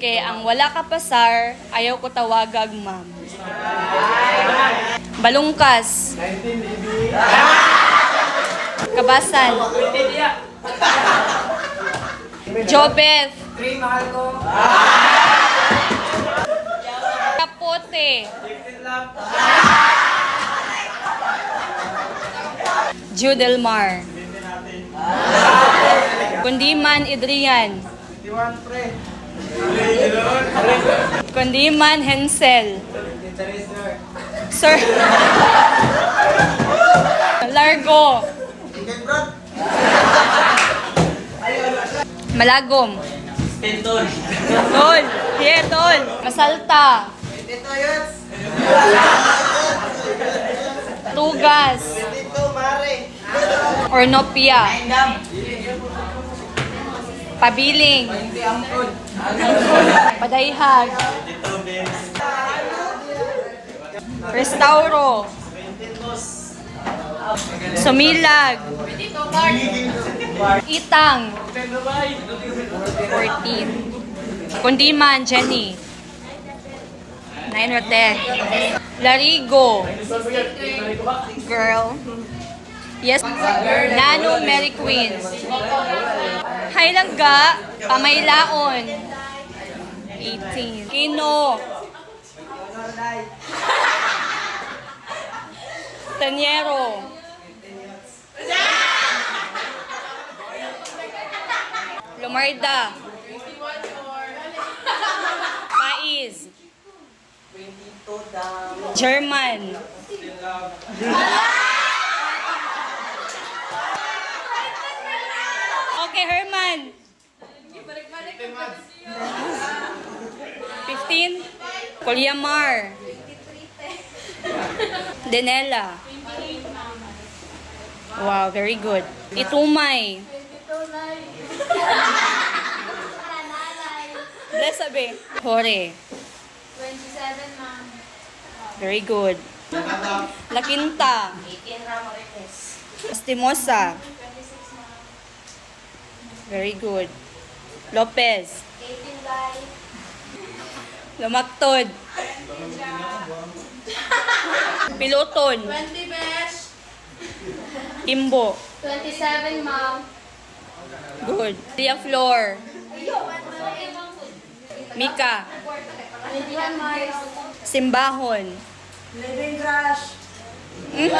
Kaya ang wala ka pasar, ayaw ko tawagag ma'am. Balungkas. Kabasan. Jobeth. Kapote. Judelmar. Kundiman Idrian. Kundiman Hensel. Sir. Largo. Malagom. Tol. Tol. Yeah, tol. Masalta. Tugas. Ornopia. Pabiling. Padayhag. Restauro. Sumilag. Itang. 14. Kundiman, Jenny. 9 or 10. Larigo. Girl. Yes. Nano, Mary Queen. Hailangga, Pamaylaon. 18. Kino. Tanyero. Lumarda. Paiz. German. Okay, Herman. 15. Kolyamar. Denela. Wow, very good. Itumay. Bless sabi. Hore. 27, ma'am. Very good. Lakinta. 18, Ramorites. Estimosa. 26, ma'am. Very good. Lopez. 18, Guy. Lumaktod. Piloton. 20, Besh. Kimbo. 27, ma'am. Good. Tia Flor. Mika. 21, Mars. Simbahon. Living crush. Hmm?